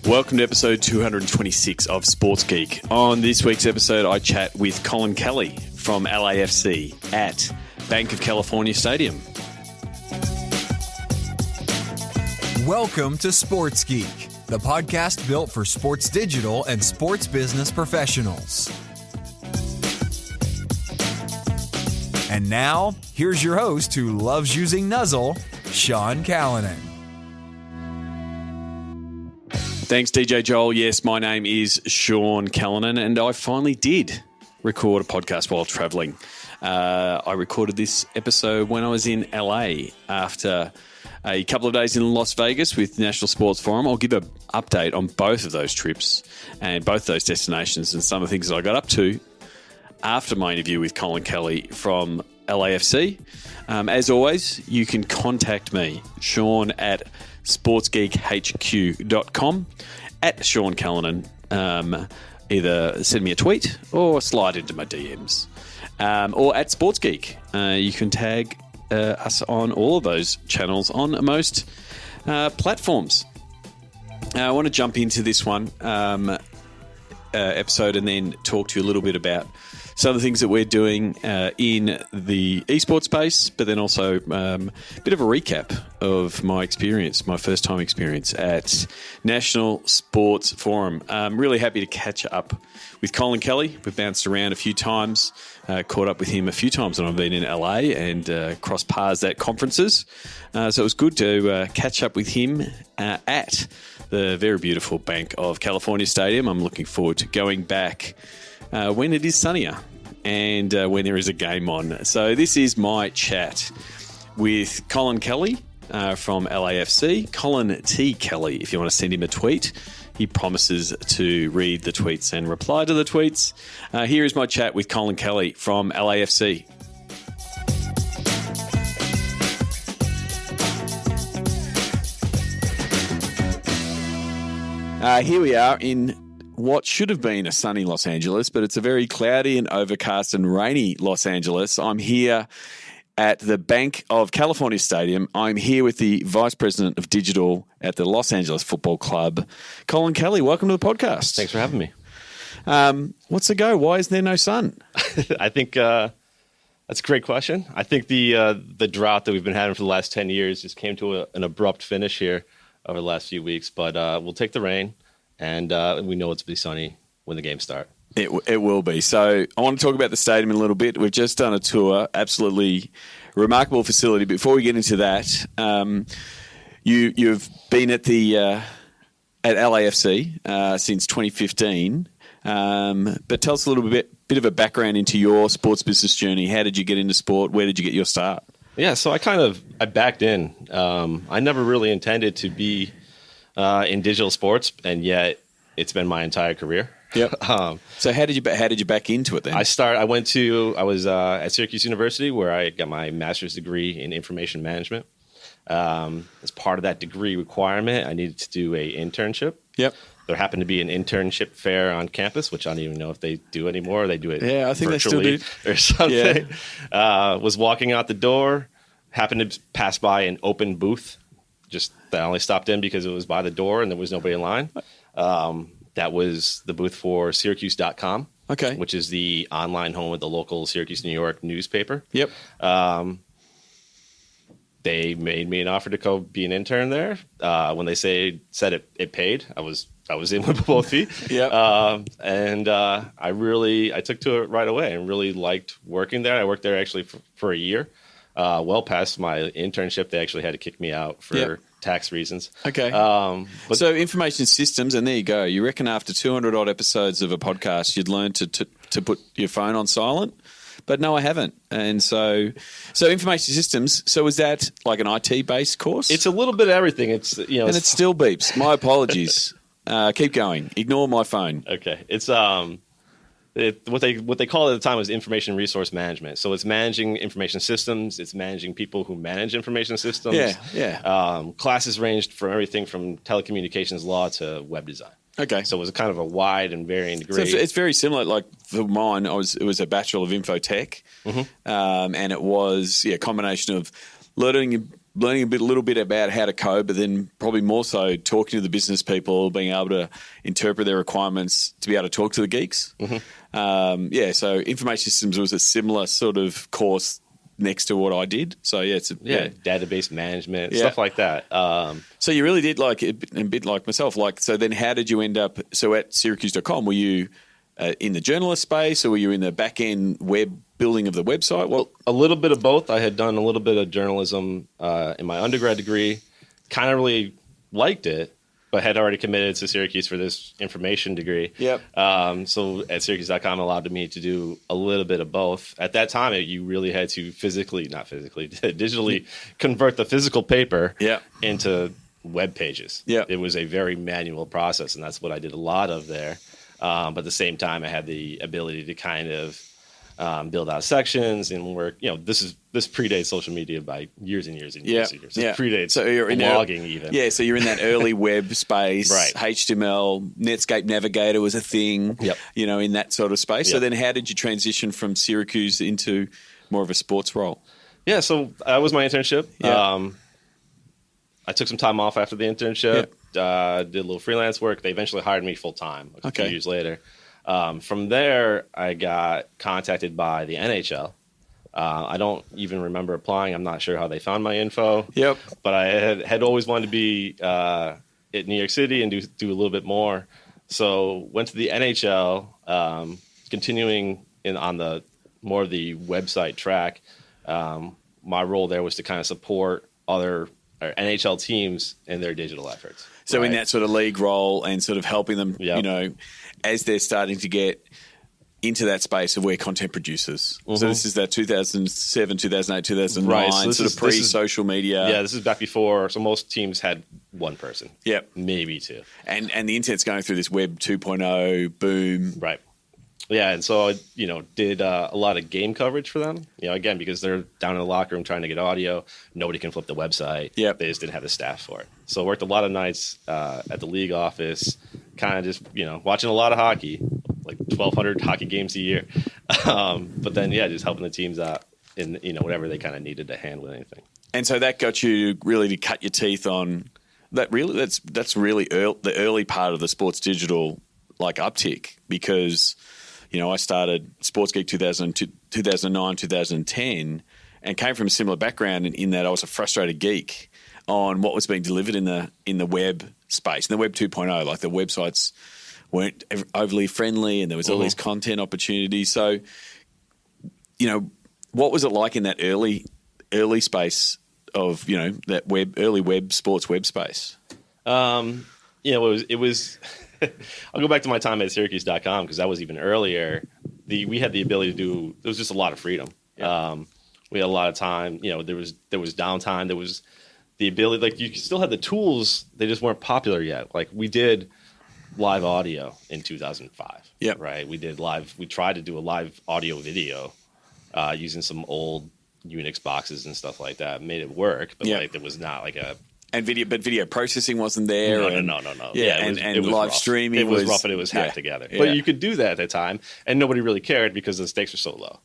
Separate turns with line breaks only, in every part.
Welcome to episode 226 of Sports Geek. On this week's episode, I chat with Colin Kelly from LAFC at Bank of California Stadium.
Welcome to Sports Geek, the podcast built for sports digital and sports business professionals. And now, here's your host who loves using Nuzzle, Sean Callinan.
Thanks, DJ Joel. Yes, my name is Sean Callinan, and I finally did record a podcast while traveling. I recorded this episode when I was in LA after a couple of days in Las Vegas with National Sports Forum. I'll give an update on both of those trips and both those destinations and some of the things that I got up to after my interview with Colin Kelly from LAFC. As always, you can contact me, Sean at sportsgeekhq.com, at Sean Callinan. Either send me a tweet or slide into my DMs. Or at Sports Geek. You can tag us on all of those channels on most platforms. I want to jump into this one episode and then talk to you a little bit about some of the things that we're doing in the esports space, but then also a bit of a recap of my experience, my first time experience at National Sports Forum. I'm really happy to catch up with Colin Kelly. We've bounced around a few times, caught up with him a few times when I've been in LA and crossed paths at conferences. So it was good to catch up with him at the very beautiful Bank of California Stadium. I'm looking forward to going back when it is sunnier and when there is a game on. So this is my chat with Colin Kelly from LAFC. Colin T. Kelly, if you want to send him a tweet. He promises to read the tweets and reply to the tweets. Here is my chat with Colin Kelly from LAFC. Here we are in what should have been a sunny Los Angeles, but it's a very cloudy and overcast and rainy Los Angeles. I'm here at the Bank of California Stadium. I'm here with the Vice President of Digital at the Los Angeles Football Club, Colin Kelly. Welcome to the podcast.
Thanks for having me.
What's the go? Why is there no sun?
I think that's a great question. I think the drought that we've been having for the last 10 years just came to an abrupt finish here over the last few weeks, but we'll take the rain, and we know it's going to be sunny when the games start.
It will be. So I want to talk about the stadium in a little bit. We've just done a tour, absolutely remarkable facility. Before we get into that, you've been at the at LAFC since 2015. But tell us a little bit of a background into your sports business journey. How did you get into sport? Where did you get your start?
Yeah, so I backed in. I never really intended to be in digital sports, and yet it's been my entire career.
Yep. So how did you back into it then?
I was at Syracuse University, where I got my master's degree in information management. As part of that degree requirement, I needed to do a internship.
Yep.
There happened to be an internship fair on campus, which I don't even know if they do anymore. They do it
I think
virtually
they still do.
Or something.
Yeah.
Was walking out the door, happened to pass by an open booth. Just I only stopped in because it was by the door and there was nobody in line. That was the booth for Syracuse.com, which is the online home of the local Syracuse, New York newspaper.
Yep.
They made me an offer to go be an intern there. When they said it paid, I was in with both feet.
Yep.
And I took to it right away and really liked working there. I worked there actually for a year. Well past my internship, they actually had to kick me out for tax reasons.
Okay. So information systems, and there you go. You reckon after 200 odd episodes of a podcast, you'd learn to put your phone on silent? But no, I haven't. And so information systems. So is that like an IT based course?
It's a little bit of everything. And
it still beeps. My apologies. Keep going. Ignore my phone.
Okay. It's what they call it at the time was information resource management. So it's managing information systems. It's managing people who manage information systems.
Yeah.
Classes ranged from everything from telecommunications law to web design.
Okay.
So it was kind of a wide and varying degree.
So it's very similar. Like for mine, it was a Bachelor of Infotech, and it was a combination of learning learning a little bit about how to code, but then probably more so talking to the business people, being able to interpret their requirements to be able to talk to the geeks. So information systems was a similar sort of course next to what I did. So
database management, stuff like that.
So you really did like a bit like myself. Like, so then how did you end up? So at Syracuse.com, were you in the journalist space, or were you in the back end web building of the website? Well,
a little bit of both. I had done a little bit of journalism in my undergrad degree. Kind of really liked it, but had already committed to Syracuse for this information degree.
Yep.
So at Syracuse.com allowed me to do a little bit of both. At that time, you really had to digitally convert the physical paper into web pages.
Yep.
It was a very manual process, and that's what I did a lot of there. But at the same time, I had the ability to kind of build out sections and work. This predates social media by years and years and years and years. It predates blogging even.
Yeah, so you're in that early web space.
Right.
HTML, Netscape Navigator was a thing.
Yep.
In that sort of space.
Yep.
So then, how did you transition from Syracuse into more of a sports role?
Yeah, so that was my internship.
Yeah.
I took some time off after the internship. Did a little freelance work. They eventually hired me full time a few years later. From there, I got contacted by the NHL. I don't even remember applying. I'm not sure how they found my info.
Yep.
But I had always wanted to be at New York City and do a little bit more. So went to the NHL, continuing on the more of the website track. My role there was to kind of support other NHL teams in their digital efforts.
So in that sort of league role and sort of helping them, as they're starting to get into that space of where content producers. So this is that 2007, 2008, 2009, so sort of pre-social media.
Yeah, this is back before. So most teams had one person.
Yep.
Maybe two.
And the internet's going through this web 2.0 boom.
Right. Yeah, and so I, did a lot of game coverage for them. Again, because they're down in the locker room trying to get audio. Nobody can flip the website.
Yep.
They just didn't have the staff for it. So I worked a lot of nights at the league office, kind of just, watching a lot of hockey, like 1,200 hockey games a year. But then, just helping the teams out in, whatever they kind of needed to handle anything.
And so that got you really to cut your teeth on that. Really, that's really the early part of the sports digital uptick, because I started Sports Geek 2009, 2010, and came from a similar background in that I was a frustrated geek on what was being delivered in the web space, in the web 2.0. Like, the websites weren't overly friendly, and there was all these content opportunities. So, what was it like in that early space of that early web sports web space?
It was. I'll go back to my time at Syracuse.com, because that was even earlier. We had the ability to do. There was just a lot of freedom. Yeah. We had a lot of time. There was downtime. There was the ability. You still had the tools. They just weren't popular yet. We did live audio in 2005.
Yeah.
Right. We did live. We tried to do a live audio video using some old Unix boxes and stuff like that. Made it work, but there was not a.
And video processing wasn't there.
No.
Yeah, it was
live
rough. Streaming.
It was rough, and it was hacked together. But you could do that at the time, and nobody really cared because the stakes were so low.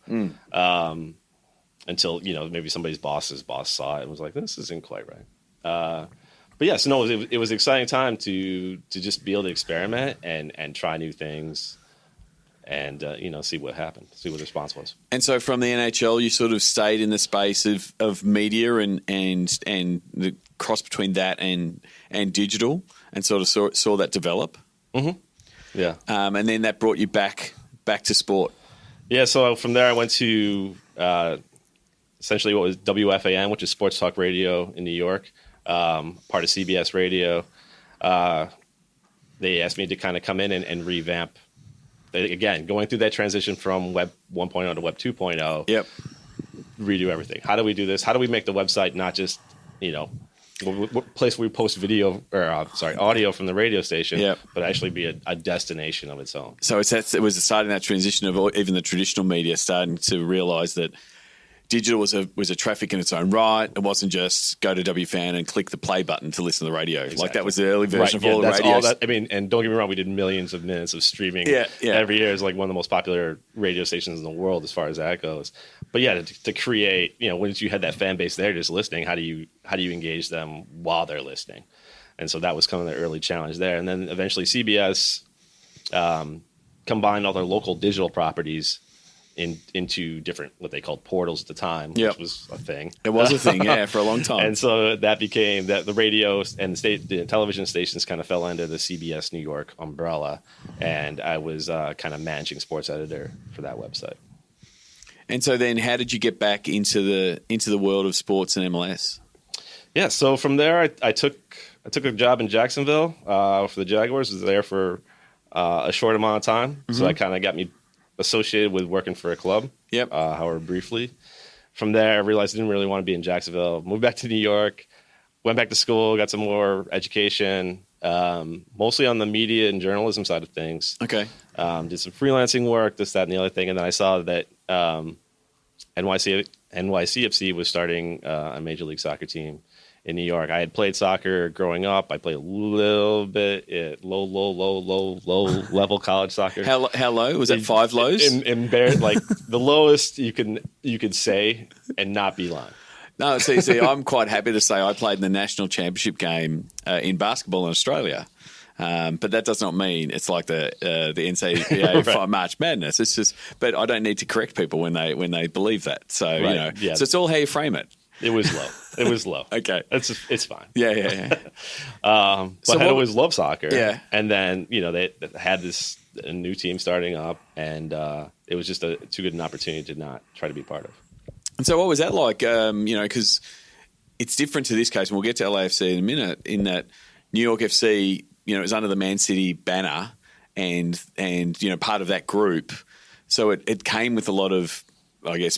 Until maybe somebody's boss's boss saw it and was like, "This isn't quite right." But yes, no, it was an exciting time to just be able to experiment and try new things. And see what happened, see what the response was. And
so from the NHL, you sort of stayed in the space of media and the cross between that and digital, and sort of saw that develop.
Mm-hmm. Yeah.
And then that brought you back to sport.
Yeah. So from there, I went to essentially what was WFAN, which is Sports Talk Radio in New York, part of CBS Radio. They asked me to kind of come in and revamp. Again, going through that transition from Web 1.0 to Web 2.0.
Yep.
Redo everything. How do we do this? How do we make the website not just, what place where we post audio from the radio station, but actually be a destination of its own?
So it was starting that transition of even the traditional media starting to realize that digital was a traffic in its own right. It wasn't just go to WFAN and click the play button to listen to the radio. Exactly. Like that was the early version of all the radio.
All that, I mean, and don't get me wrong, we did millions of minutes of streaming every year. It's like one of the most popular radio stations in the world as far as that goes. But yeah, to create, once you had that fan base there just listening, how do you engage them while they're listening? And so that was kind of the early challenge there. And then eventually CBS combined all their local digital properties into different, what they called portals at the time, which was a thing. It was
a thing, for a long time.
And so that became that the radio and the television stations kind of fell under the CBS New York umbrella. And I was kind of managing sports editor for that website.
And so then how did you get back into the world of sports and MLS?
Yeah, so from there I took a job in Jacksonville for the Jaguars. I was there for a short amount of time. Mm-hmm. So that kind of got me associated with working for a club, however briefly. From there, I realized I didn't really want to be in Jacksonville. Moved back to New York, went back to school, got some more education, mostly on the media and journalism side of things.
Okay.
Did some freelancing work, this, that, and the other thing. And then I saw that NYCFC was starting a Major League Soccer team in New York. I had played soccer growing up. I played a little bit at low level college soccer.
How low? Was that 5 lows?
Like the lowest you could say and not be lying.
No, see, I'm quite happy to say I played in the national championship game in basketball in Australia. But that does not mean it's like the NCAA right. March Madness. It's just, but I don't need to correct people when they believe that. So
right.
So it's all how you frame it.
It was low.
Okay,
it's fine.
Yeah.
But
so
I had always loved soccer.
Yeah,
and then they had a new team starting up, and it was just too good an opportunity to not try to be part of.
And so, what was that like? Because it's different to this case, and we'll get to LAFC in a minute. In that New York FC, it was under the Man City banner, and part of that group. So it came with a lot of, I guess,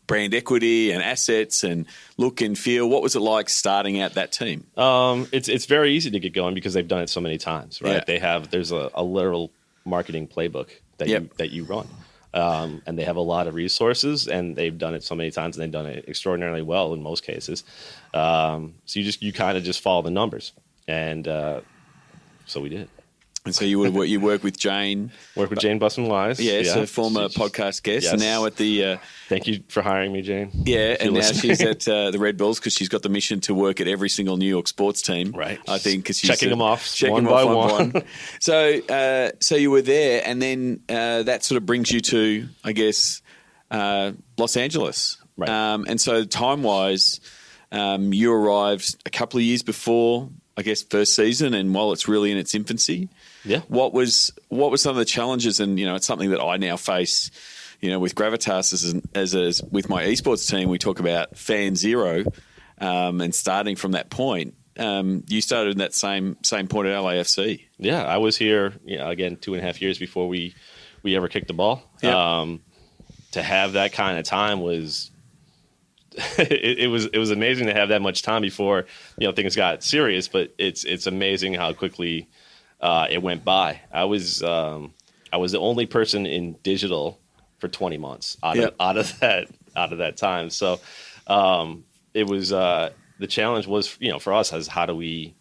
brand equity and assets and look and feel. What was it like starting out that team?
It's very easy to get going because they've done it so many times, right? Yeah. There's a literal marketing playbook that you run. And they have a lot of resources, and they've done it so many times, and they've done it extraordinarily well in most cases. So you kind of just follow the numbers, and so we did.
And so you work with Jane.
Work with Jane Busman-Wise.
Yes, a former podcast guest.
Yes.
Now at the...
Thank you for hiring me, Jane.
Yeah, and now she's at the Red Bulls because she's got the mission to work at every single New York sports team.
Right.
I think because she's...
Checking them off one by one.
So you were there, and then that sort of brings you to, I guess, Los Angeles.
Right.
And so time-wise, you arrived a couple of years before, I guess, first season, and while it's really in its infancy.
Yeah.
What was some of the challenges? And it's something that I now face, with Gravitas as with my esports team. We talk about fan zero, and starting from that point. You started in that same point at LAFC.
Yeah, I was here. Again, 2.5 years before we ever kicked the ball.
Yep.
To have that kind of time was. It was amazing to have that much time before things got serious, but it's amazing how quickly it went by. I was the only person in digital for 20 months out of that time. So it was the challenge was for us as how do we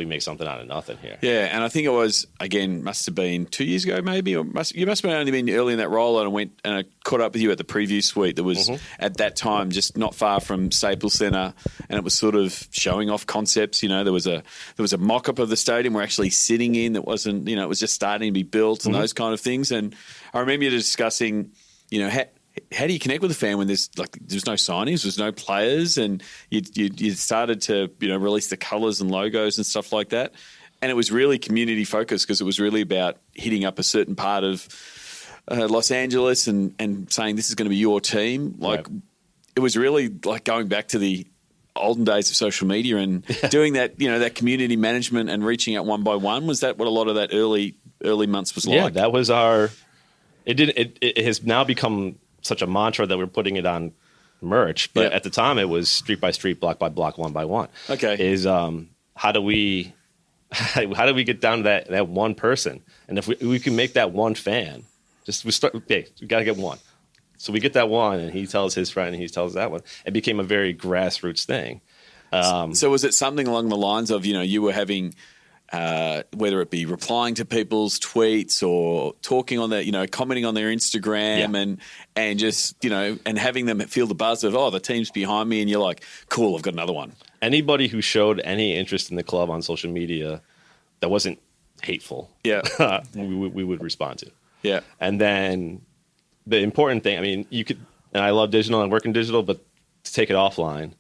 make something out of nothing here?
Yeah, and I think it was, again, must have been 2 years ago maybe, or you must have only been early in that role, and I went and I caught up with you at the preview suite that was at that time just not far from Staples Center, and it was sort of showing off concepts. There was a mock-up of the stadium we're actually sitting in that wasn't, it was just starting to be built and those kind of things. And I remember you discussing, how do you connect with a fan when there's no signings, there's no players, and you started to release the colours and logos and stuff like that, and it was really community focused because it was really about hitting up a certain part of Los Angeles and saying this is going to be your team. It was really like going back to the olden days of social media and doing that that community management and reaching out one by one. Was that what a lot of that early months was like?
Yeah, that was our. It has now become such a mantra that we're putting it on merch, but at the time it was street by street, block by block, one by one.
Okay,
is how do we get down to that one person, and if we can make that one fan, we got to get one. So we get that one, and he tells his friend, and he tells that one. It became a very grassroots thing.
So was it something along the lines of, you were having, whether it be replying to people's tweets or talking on their, commenting on their Instagram and just, and having them feel the buzz of, the team's behind me, and you're like, cool, I've got another one.
Anybody who showed any interest in the club on social media that wasn't hateful, we would respond to.
Yeah.
And then the important thing, I mean, you could, and I love digital and work in digital, but to take it offline.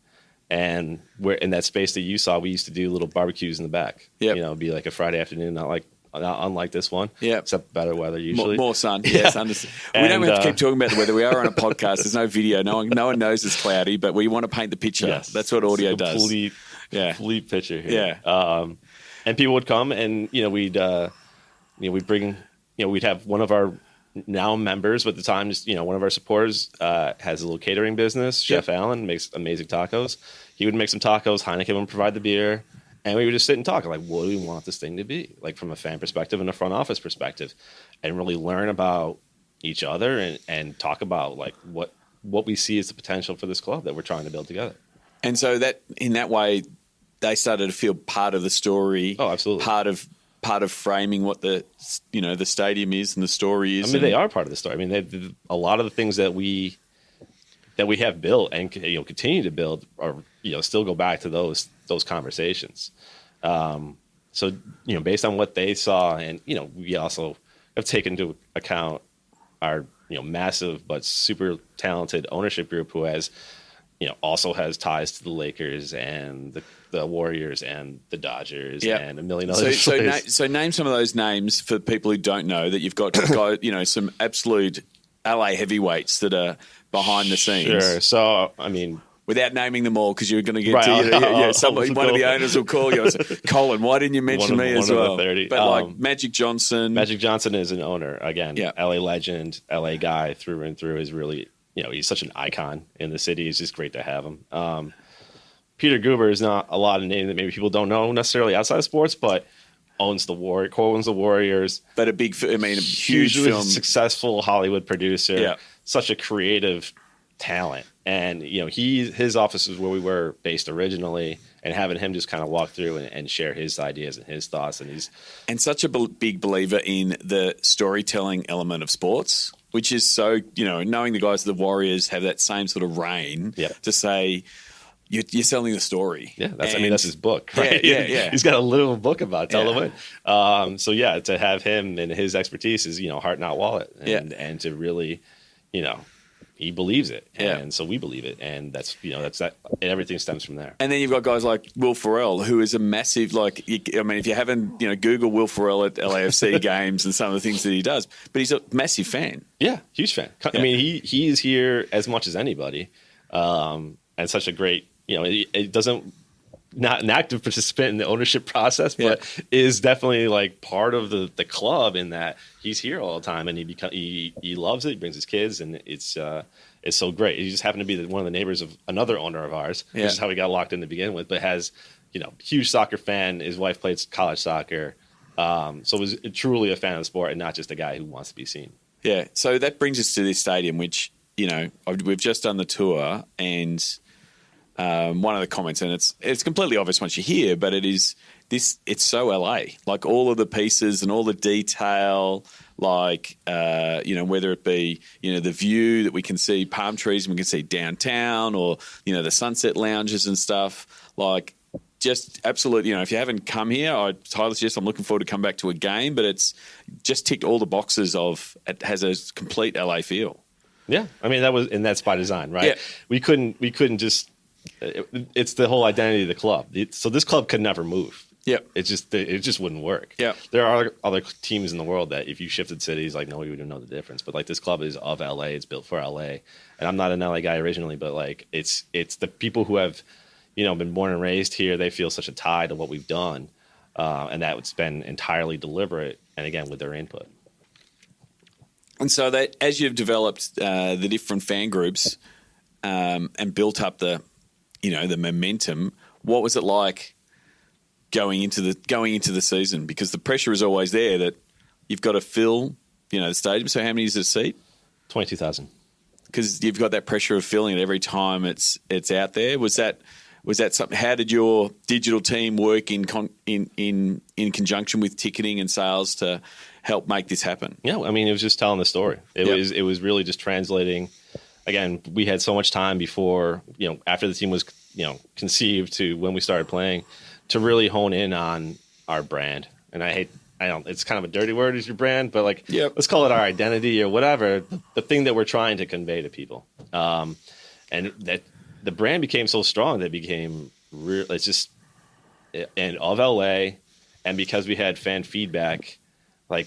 And we're in that space that you saw, we used to do little barbecues in the back. Yeah, it'd be like a Friday afternoon, not unlike this one. Yeah, except better weather usually.
More sun. Yes, we don't have to keep talking about the weather. We are on a podcast. There's no video. No one knows it's cloudy, but we want to paint the picture. Yes, that's what audio does. Complete picture here. Yeah. And people would come, and we'd bring, we'd have one of our now members, but at the time, just one of our supporters has a little catering business. Chef Allen makes amazing tacos. He would make some tacos. Heineken would provide the beer, and we would just sit and talk like, what do we want this thing to be, like from a fan perspective and a front office perspective, and really learn about each other and talk about like what we see as the potential for this club that we're trying to build together. And so that in that way, they started to feel part of the story. Oh, absolutely. Part of framing what the stadium is and the story is. I mean, they are part of the story. I mean, a lot of the things that we have built and continue to build are still go back to those conversations. So based on what they saw, and we also have taken into account our massive but super talented ownership group who has also has ties to the Lakers and the Warriors and the Dodgers and a million other places. So name some of those names for people who don't know that you've got some absolute LA heavyweights that are behind the scenes. Sure. So, I mean, without naming them all, because you're going to get one of the owners will call you and say, Colin, why didn't you mention me as well? 30. But like Magic Johnson. Magic Johnson is an owner. Again, LA legend, LA guy through and through is really, he's such an icon in the city. It's just great to have him. Peter Guber is not a lot of names that maybe people don't know necessarily outside of sports, but owns the Warriors. But a huge film, successful Hollywood producer. Yeah. Such a creative talent, and his office is where we were based originally, and having him just kind of walk through and share his ideas and his thoughts, and he's such a big believer in the storytelling element of sports, which is so knowing the guys of the Warriors have that same sort of reign to say. You're selling the story. Yeah, that's his book, right? Yeah. He's got a little book about Tell the Win. So to have him and his expertise is heart not wallet, and to really, he believes it, and so we believe it, and that's that, and everything stems from there. And then you've got guys like Will Ferrell, who is a massive if you haven't Google Will Ferrell at LAFC games and some of the things that he does, but he's a massive fan. Yeah, huge fan. Yeah. I mean, he is here as much as anybody, and such a great. It doesn't not an active participant in the ownership process, but is definitely like part of the club in that he's here all the time and he loves it. He brings his kids and it's so great. He just happened to be one of the neighbors of another owner of ours, which is how we got locked in to begin with. But has huge soccer fan. His wife played college soccer, so was truly a fan of the sport and not just a guy who wants to be seen. Yeah. So that brings us to this stadium, which we've just done the tour and. One of the comments, and it's completely obvious once you hear, but it's so LA. Like all of the pieces and all the detail, like whether it be the view that we can see palm trees and we can see downtown, or the sunset lounges and stuff. Like just absolutely, if you haven't come here, I highly suggest. I'm looking forward to come back to a game, but it's just ticked all the boxes of it has a complete LA feel. Yeah, I mean that's by design, right? Yeah. We couldn't just. It's the whole identity of the club. So this club could never move. Yeah, it just wouldn't work. Yeah, there are other teams in the world that if you shifted cities, like nobody would know the difference. But like this club is of LA. It's built for LA. And I'm not an LA guy originally, but like it's the people who have been born and raised here. They feel such a tie to what we've done, and that's been entirely deliberate. And again, with their input. And so that as you've developed the different fan groups and built up the momentum, what was it like going into the season? Because the pressure is always there that you've got to fill, the stadium. So how many is it a seat? 22,000. because you've got that pressure of filling it every time it's out there. Was that something? How did your digital team work in conjunction with ticketing and sales to help make this happen?
Yeah, I mean, it was just telling the story. It was really just translating. Again, we had so much time before, after the team was, conceived to when we started playing, to really hone in on our brand. And it's kind of a dirty word, is your brand, but let's call it our identity or whatever, the thing that we're trying to convey to people. And that the brand became so strong that it became real. It's just, and of LA, and because we had fan feedback,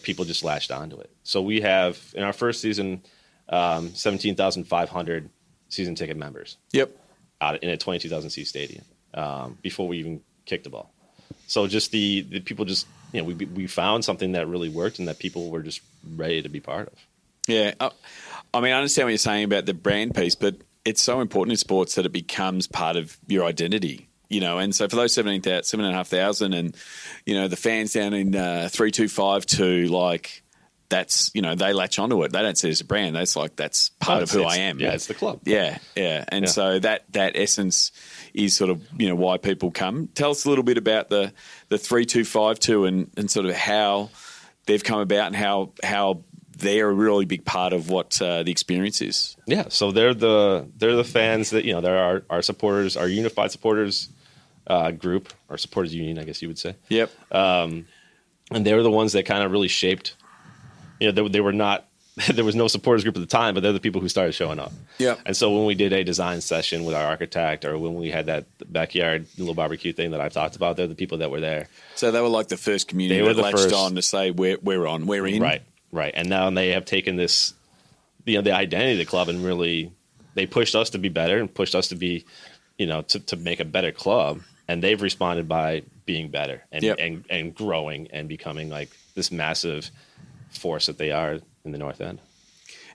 people just latched onto it. So we have, in our first season, 17,500 season ticket members.
Yep.
Out in a 22,000 seat stadium before we even kicked the ball. So just the people just, we found something that really worked and that people were just ready to be part of. Yeah.
I mean, I understand what you're saying about the brand piece, but it's so important in sports that it becomes part of your identity. And so for those 7,500 and, the fans down in 3252, that's, they latch onto it. They don't see it as a brand. That's part of who I am.
Yeah, it's the club.
Yeah. And so that essence is sort of, why people come. Tell us a little bit about the 3252 and sort of how they've come about and how they're a really big part of what the experience is.
Yeah, so they're the fans that, they're our supporters, our unified supporters group, our supporters union, I guess you would say.
Yep.
And they were the ones that kind of really shaped. They were not. There was no supporters group at the time, but they're the people who started showing up.
Yeah.
And so when we did a design session with our architect, or when we had that backyard little barbecue thing that I talked about, they're the people that were there.
So they were like the first community that latched on to say we're on, we're in.
Right. And now they have taken this, the identity of the club, and really they pushed us to be better and pushed us to be, to make a better club. And they've responded by being better and growing and becoming this massive force that they are in the North End.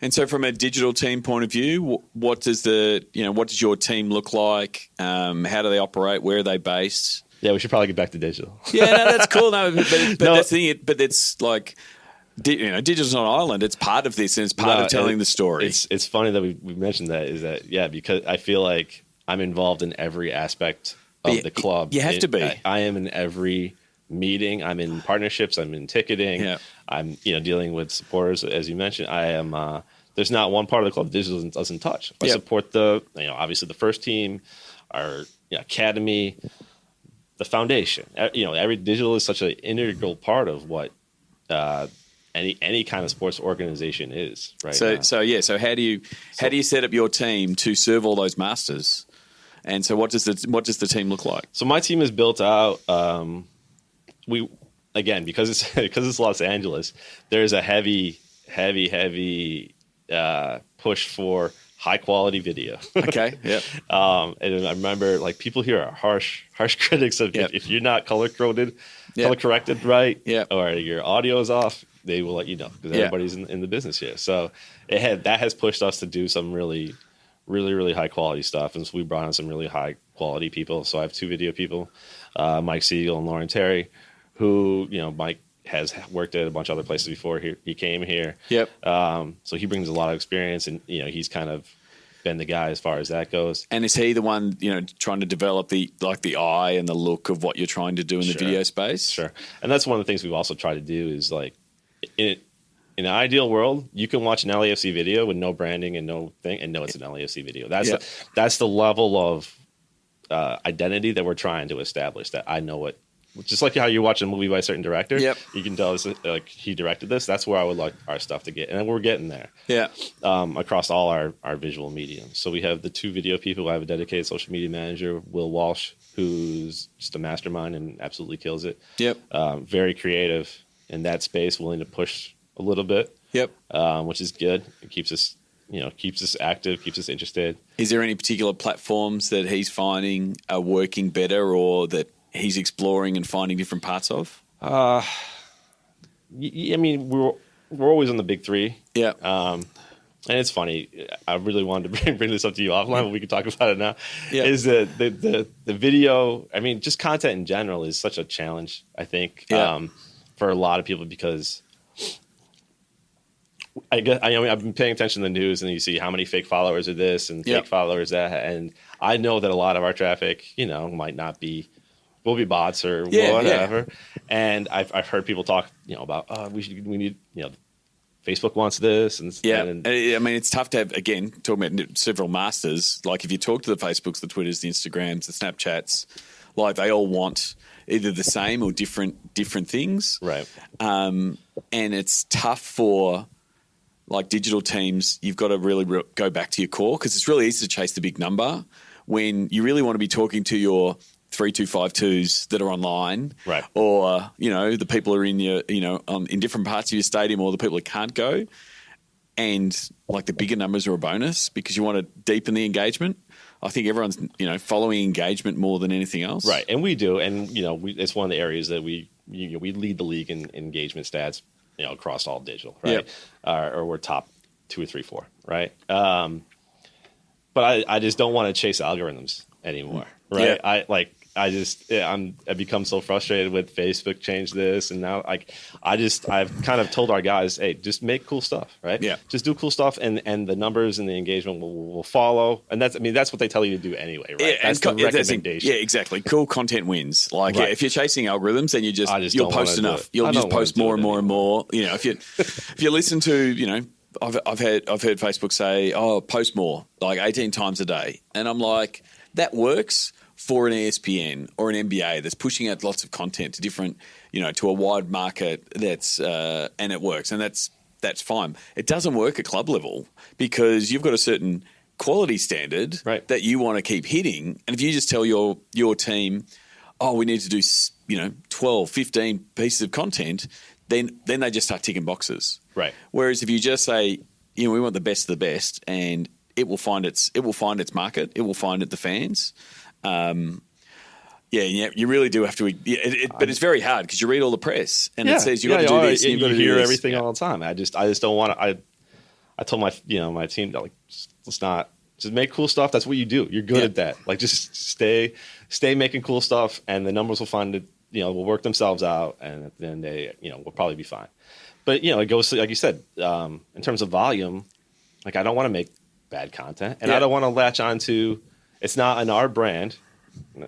And so from a digital team point of view, what does your team look like? How do they operate? Where are they based?
Yeah, we should probably get back to digital.
Yeah, no, that's cool. No, but that's the thing. But it's digital's not an island. It's part of this, and it's part of telling the story.
It's funny that we mentioned that. Is that because I feel like I'm involved in every aspect of the club.
You have to be.
I am in every meeting. I'm in partnerships. I'm in ticketing.
Yeah.
I'm dealing with supporters, as you mentioned. I am. There's not one part of the club that digital doesn't touch. I support obviously the first team, our academy, the foundation. Every digital is such an integral part of what any kind of sports organization is. Right.
So how do you set up your team to serve all those masters? And so what does the team look like? So
my team is built out. Because it's Los Angeles, there's a heavy push for high quality video.
Okay. Yeah.
And I remember people here are harsh critics of if you're not color corrected right, or your audio is off, they will let you know, because everybody's in the business here. So that has pushed us to do some really, really, really high quality stuff, and so we brought on some really high quality people. So I have two video people, Mike Siegel and Lauren Terry, who Mike has worked at a bunch of other places before he came here.
Yep.
So he brings a lot of experience, and he's kind of been the guy as far as that goes.
And is he the one trying to develop the eye and the look of what you're trying to do in the video space?
Sure. And that's one of the things we've also tried to do is in an ideal world, you can watch an LAFC video with no branding and no thing, and know it's an LAFC video. That's the level of identity that we're trying to establish. That I know what. Just like how you watch a movie by a certain director, you can tell he directed this. That's where I would like our stuff to get, and we're getting there.
Yeah,
across all our visual mediums. So we have the two video people. I have a dedicated social media manager, Will Walsh, who's just a mastermind and absolutely kills it.
Yep,
very creative in that space, willing to push a little bit.
Yep,
which is good. It keeps us active, keeps us interested.
Is there any particular platforms that he's finding are working better, or that he's exploring and finding different parts of?
I mean, we're always on the big three.
Yeah.
And it's funny. I really wanted to bring this up to you offline, but we can talk about it now.
Yeah.
Is that the video? I mean, just content in general is such a challenge, I think, for a lot of people, because I guess I've been paying attention to the news, and you see how many fake followers are this and fake followers that, and I know that a lot of our traffic, might not be, will be bots or whatever. Yeah. And I've heard people talk, about we need, Facebook wants this, and
I mean, it's tough to have, again, talking about several masters. Like if you talk to the Facebooks, the Twitters, the Instagrams, the Snapchats, like they all want either the same or different things,
right?
And it's tough for like digital teams. You've got to really go back to your core, because it's really easy to chase the big number when you really want to be talking to your 3252s that are online,
right?
Or the people are in your in different parts of your stadium, or the people that can't go, and like the bigger numbers are a bonus because you want to deepen the engagement. I think everyone's following engagement more than anything else,
right? And we do, and it's one of the areas that we lead the league in engagement stats, across all digital, right? Yep. Or we're top 2 or 3, 4, right? But I just don't want to chase algorithms anymore, right? Yeah. I've become so frustrated with Facebook changed this, and now I've kind of told our guys, hey, just make cool stuff, right?
Yeah,
just do cool stuff, and the numbers and the engagement will follow, and that's what they tell you to do anyway, right?
Yeah,
that's the recommendation.
Yeah, exactly. Cool content wins. Like if you're chasing algorithms, then you'll post enough. You'll just post more and more and more. If you listen to I've heard Facebook say, oh, post more, like 18 times a day, and I'm like, that works for an ESPN or an NBA that's pushing out lots of content to different, to a wide market, that's and it works, and that's fine. It doesn't work at club level because you've got a certain quality standard that you want to keep hitting, and if you just tell your team, oh, we need to do 12, 15 pieces of content, then they just start ticking boxes.
Right.
Whereas if you just say, we want the best of the best, and it will find its market, it will find the fans. You really do have to. But it's very hard because you read all the press and it says you got to do this. And
you hear everything all the time. I just don't want to. I told my team that just make cool stuff. That's what you do. You're good at that. Like just stay making cool stuff, and the numbers will find it. Will work themselves out, and at the end of the day, we'll probably be fine. But it goes like you said, in terms of volume. Like I don't want to make bad content, and I don't want to latch onto. It's not an our brand,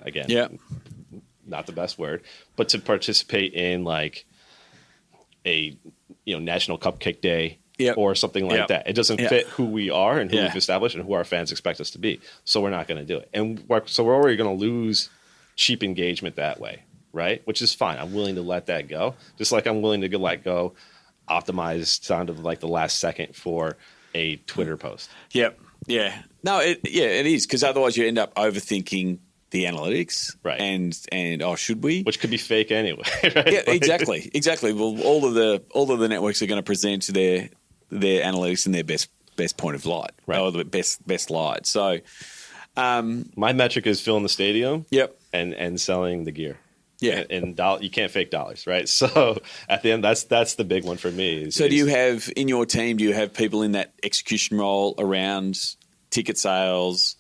again, not the best word, but to participate in like a National Cupcake Day or something like that. It doesn't fit who we are and who we've established and who our fans expect us to be. So we're not going to do it, and we're already going to lose cheap engagement that way, right? Which is fine. I'm willing to let that go, just like I'm willing to let go optimized sound of like the last second for a Twitter post.
Yep. Yeah. No, it is, because otherwise you end up overthinking the analytics.
Right.
And should we?
Which could be fake anyway, right?
Yeah, exactly. Well, all of the networks are going to present their analytics in their best point of light.
Right.
Or the best light. So
my metric is filling the stadium.
Yep.
And selling the gear.
Yeah.
And you can't fake dollars, right? So at the end, that's the big one for me.
Do you have, in your team, people in that execution role around ticket sales,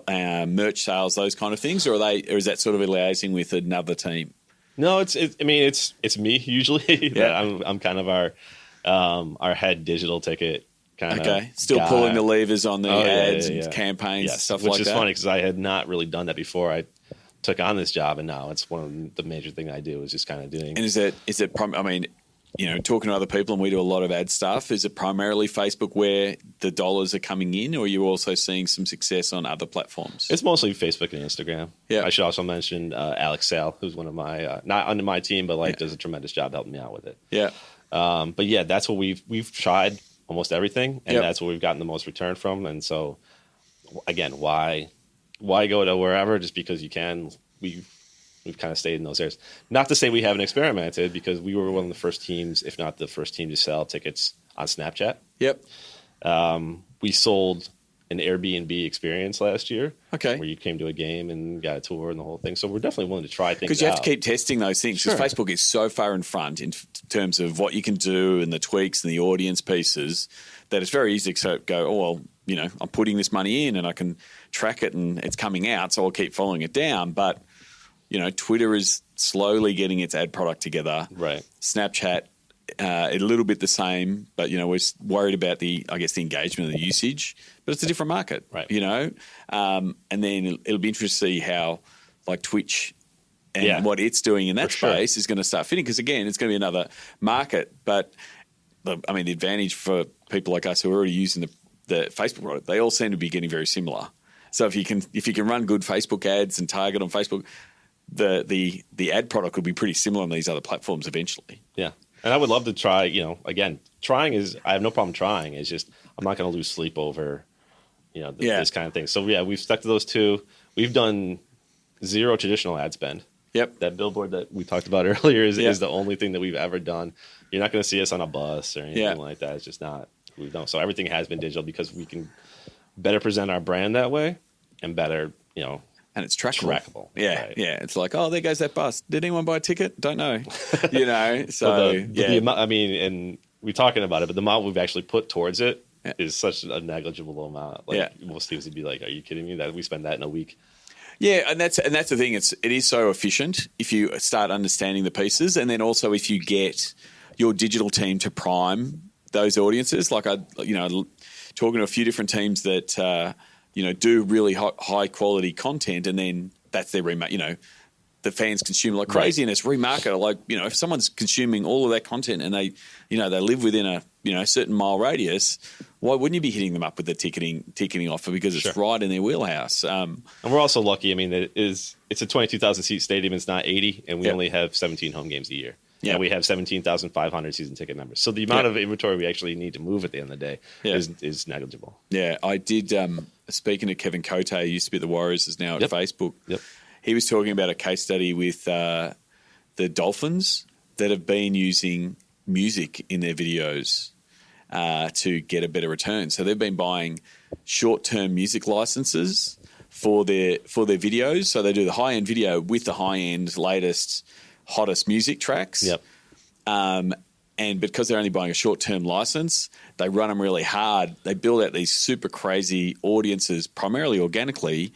merch sales, those kind of things, or is that sort of liaising with another team?
No, it's me usually. Yeah. I'm kind of our head digital ticket kind of. Okay.
Still
guy.
Pulling the levers on the ads and campaigns and stuff like that.
Which is funny because I had not really done that before. I took on this job, and now it's one of the major things I do is just kind of doing.
And is it talking to other people, and we do a lot of ad stuff, is it primarily Facebook where the dollars are coming in, or are you also seeing some success on other platforms?
It's mostly Facebook and Instagram.
Yeah.
I should also mention Alex Sale, who's one of my, not under my team, but does a tremendous job helping me out with it.
Yeah.
But yeah, that's what we've tried almost everything, and that's what we've gotten the most return from. And so again, why go to wherever just because you can? We've kind of stayed in those areas. Not to say we haven't experimented, because we were one of the first teams, if not the first team, to sell tickets on Snapchat.
Yep.
We sold an Airbnb experience last year.
Okay.
Where you came to a game and got a tour and the whole thing. So we're definitely willing to try things out.
Because you have to keep testing those things. Because Facebook is so far in front in terms of what you can do and the tweaks and the audience pieces that it's very easy to go, oh, well, I'm putting this money in and I can track it and it's coming out, so I'll keep following it down. But, Twitter is slowly getting its ad product together.
Right.
Snapchat a little bit the same, but we're worried about the engagement and the usage. But it's a different market,
right?
And then it'll be interesting to see how like Twitch and what it's doing in that space is going to start fitting. Because again, it's going to be another market. But the advantage for people like us who are already using the Facebook product, they all seem to be getting very similar. So if you can run good Facebook ads and target on Facebook, the ad product will be pretty similar on these other platforms eventually.
Yeah. And I would love to try, again, trying I have no problem trying. It's just, I'm not going to lose sleep over, this kind of thing. So yeah, we've stuck to those two. We've done 0 traditional ad spend.
Yep.
That billboard that we talked about earlier is the only thing that we've ever done. You're not going to see us on a bus or anything like that. It's just not who we've done. So everything has been digital because we can better present our brand that way and better,
and it's trackable.
Yeah, right.
Yeah. It's like, oh, there goes that bus. Did anyone buy a ticket? Don't know.
So the amount, and we're talking about it, but the amount we've actually put towards it is such a negligible amount. Most students would be like, "Are you kidding me? That we spend that in a week?"
Yeah, and that's the thing. It is so efficient if you start understanding the pieces, and then also if you get your digital team to prime those audiences. Like talking to a few different teams that do really high quality content, and then that's their the fans consume like crazy, and it's remarketed. Like if someone's consuming all of that content and they they live within a certain mile radius, why wouldn't you be hitting them up with the ticketing offer because it's right in their wheelhouse?
And we're also lucky. I mean, it's a 22,000 seat stadium. It's not 80, and we only have 17 home games a year. Yeah, we have 17,500 season ticket members. So the amount of inventory we actually need to move at the end of the day is negligible.
Yeah, I did. Speaking to Kevin Cote, who used to be at the Warriors, is now at Facebook.
Yep.
He was talking about a case study with the Dolphins that have been using music in their videos to get a better return. So they've been buying short-term music licenses for their videos. So they do the high-end video with the high-end, latest, hottest music tracks.
Yep.
And because they're only buying a short-term license, they run them really hard. They build out these super crazy audiences, primarily organically,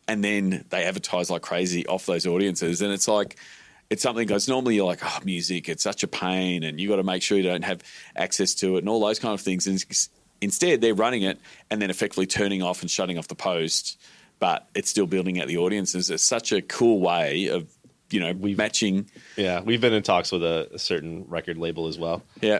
and then they advertise like crazy off those audiences. And it's like, it's something because normally you're like, oh, music, it's such a pain, and you got to make sure you don't have access to it and all those kind of things. And instead, they're running it and then effectively turning off and shutting off the post, but it's still building out the audiences. It's such a cool way of matching.
Yeah, we've been in talks with a certain record label as well.
Yeah.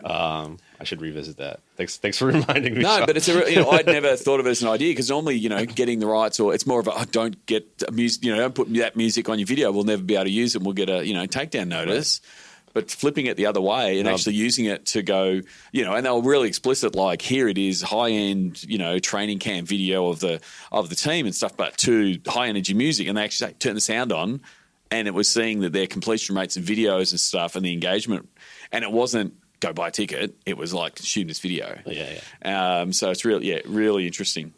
I should revisit that. Thanks for reminding me.
No, but it's I'd never thought of it as an idea because normally, getting the rights, or it's more of a, don't get music, don't put that music on your video. We'll never be able to use it. We'll get a, takedown notice. Right. But flipping it the other way and actually using it to go, and they were really explicit, like here it is, high end, training camp video of the team and stuff, but to high energy music, and they actually turn the sound on. And it was seeing that their completion rates and videos and stuff and the engagement, and it wasn't go buy a ticket. It was like shoot this video.
Yeah.
So it's really, really interesting.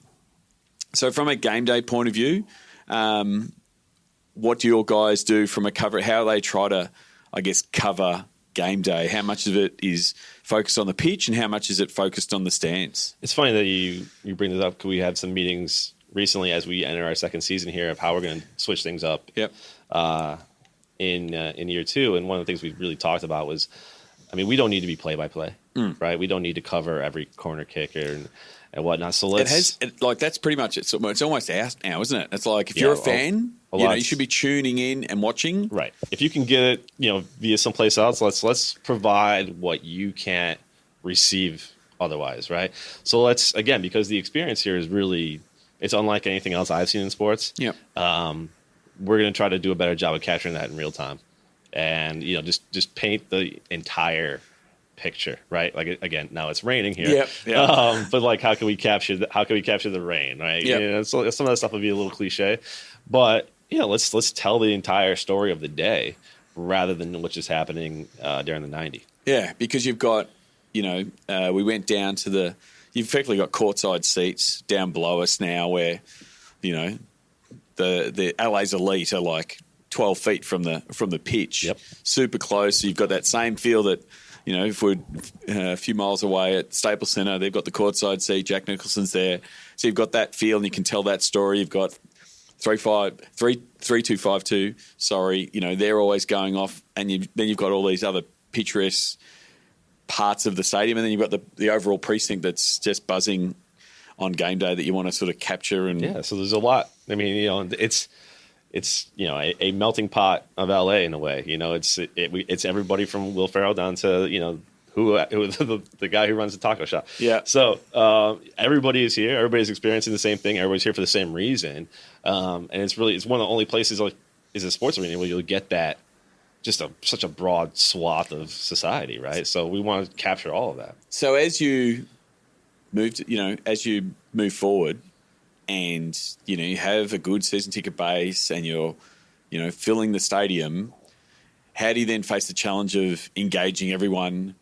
So from a game day point of view, what do your guys do from a cover? How they try to, cover game day? How much of it is focused on the pitch, and how much is it focused on the stands?
It's funny that you bring this up because we had some meetings recently as we enter our second season here of how we're going to switch things up.
Yep.
In year 2, and one of the things we really talked about was, we don't need to be play-by-play, right? We don't need to cover every corner kick and whatnot. So
that's pretty much it. It's almost out now, isn't it? It's like if you're a fan, you should be tuning in and watching.
Right. If you can get it, via someplace else, let's provide what you can't receive otherwise, right? So let's, again, because the experience here is really, it's unlike anything else I've seen in sports.
Yeah.
We're going to try to do a better job of capturing that in real time, and just paint the entire picture, right? Like again, now it's raining here, but like how can we capture the rain, right?
Yep.
So some of that stuff would be a little cliche, but let's tell the entire story of the day rather than what's just happening during the 90.
Yeah, because you've got we went down to you've effectively got courtside seats down below us now, where the LA's Elite are like 12 feet from the pitch, super close. So you've got that same feel that, if we're a few miles away at Staples Center, they've got the courtside seat, Jack Nicholson's there. So you've got that feel and you can tell that story. You've got 3252, they're always going off. And then you've got all these other picturesque parts of the stadium, and then you've got the overall precinct that's just buzzing on game day that you want to sort of capture. And
yeah, so there's a lot. I mean, it's a melting pot of LA in a way. It's everybody from Will Ferrell down to who the guy who runs the taco shop.
Yeah.
So everybody is here. Everybody's experiencing the same thing. Everybody's here for the same reason. And it's one of the only places is a sports arena where you'll get that just such a broad swath of society, right? So we want to capture all of that.
So as you move forward, and you have a good season ticket base, and you're filling the stadium, how do you then face the challenge of engaging everyone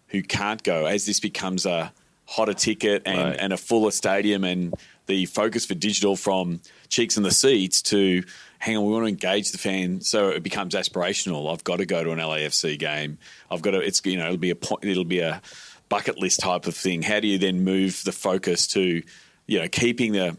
who can't go as this becomes a hotter ticket and a fuller stadium, and the focus for digital from cheeks in the seats to, hang on, we want to engage the fan, so it becomes aspirational. I've got to go to an LAFC game. I've got to. It'll be a bucket list type of thing. How do you then move the focus to, keeping the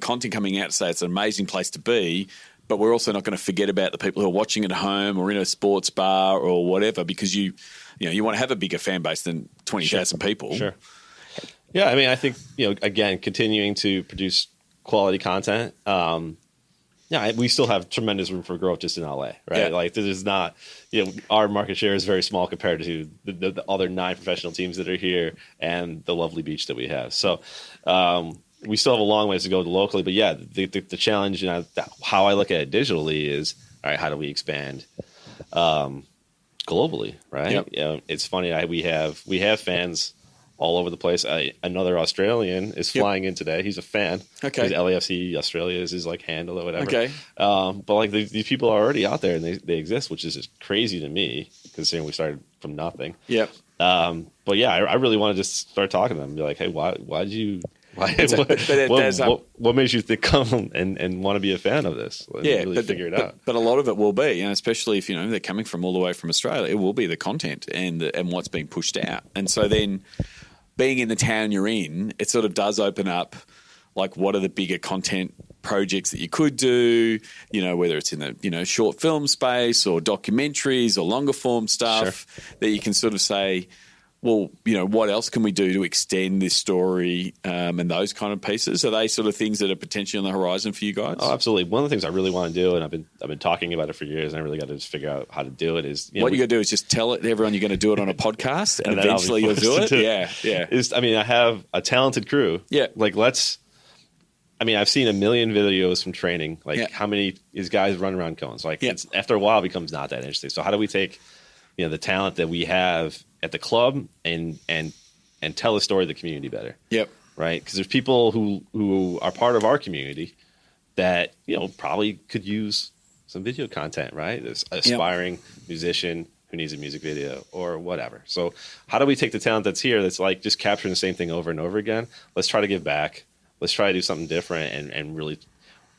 content coming out to say it's an amazing place to be, but we're also not going to forget about the people who are watching at home or in a sports bar or whatever, because you want to have a bigger fan base than 20,000 people.
Sure. Yeah, I mean, I think, again, continuing to produce quality content. We still have tremendous room for growth just in LA, right?
Yeah.
Like, this is not, our market share is very small compared to the other 9 professional teams that are here and the lovely beach that we have. So, we still have a long ways to go locally, but yeah, the challenge, how I look at it digitally is, all right, how do we expand globally, right?
Yep.
It's funny, we have fans all over the place. Another Australian is flying in today. He's a fan.
Okay.
His LAFC Australia is his handle or whatever.
Okay.
But these people are already out there and they exist, which is just crazy to me considering we started from nothing.
Yep.
But yeah, I really want to just start talking to them and be like, hey, what made you come and want to be a fan of this? Really figure it out.
But a lot of it will be, especially if they're coming from all the way from Australia, it will be the content and what's being pushed out. And so then, being in the town you're in, it sort of does open up, like, what are the bigger content projects that you could do? Whether it's in the short film space or documentaries or longer form stuff that you can sort of say, well, what else can we do to extend this story and those kind of pieces? Are they sort of things that are potentially on the horizon for you guys?
Oh, absolutely. One of the things I really want to do, and I've been talking about it for years, and I really got to just figure out how to do it. Is
what you got to do is just tell everyone you're going to do it on a podcast, and eventually you'll do it. Yeah.
I have a talented crew.
Yeah.
I've seen a million videos from training. How many is guys run around cones? It's, after a while, it becomes not that interesting. So how do we take the talent that we have at the club and tell the story of the community better?
Yep.
Right? Because there's people who are part of our community that, probably could use some video content, right? This aspiring musician who needs a music video or whatever. So how do we take the talent that's here that's just capturing the same thing over and over again? Let's try to give back. Let's try to do something different and really,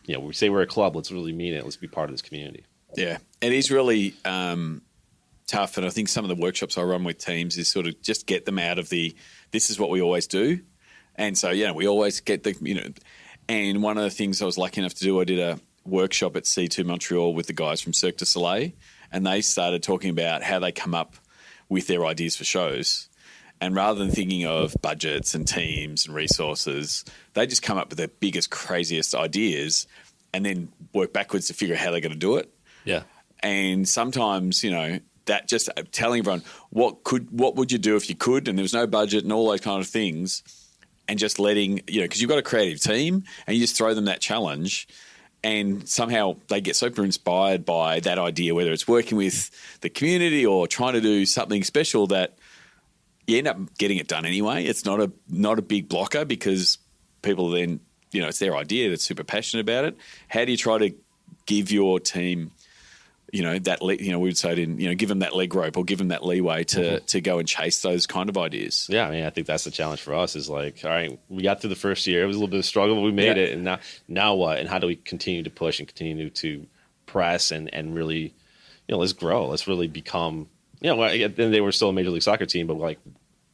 we say we're a club, let's really mean it. Let's be part of this community.
Yeah. It is really tough, and I think some of the workshops I run with teams is sort of just get them out of this is what we always do. And so, we always get and one of the things I was lucky enough to do, I did a workshop at C2 Montreal with the guys from Cirque du Soleil, and they started talking about how they come up with their ideas for shows. And rather than thinking of budgets and teams and resources, they just come up with their biggest, craziest ideas and then work backwards to figure out how they're going to do it.
Yeah.
And sometimes, that just telling everyone what would you do if you could, and there was no budget and all those kind of things, and just letting, because you've got a creative team and you just throw them that challenge, and somehow they get super inspired by that idea, whether it's working with the community or trying to do something special, that you end up getting it done anyway. It's not a big blocker because people then, it's their idea, that's super passionate about it. How do you try to give your team that we would say give them that leg rope or give them that leeway to go and chase those kind of ideas?
Yeah, I think that's the challenge for us is all right, we got through the first year. It was a little bit of a struggle, but we made it. And now what? And how do we continue to push and continue to press and really, let's grow. Let's really become, then they were still a Major League Soccer team, but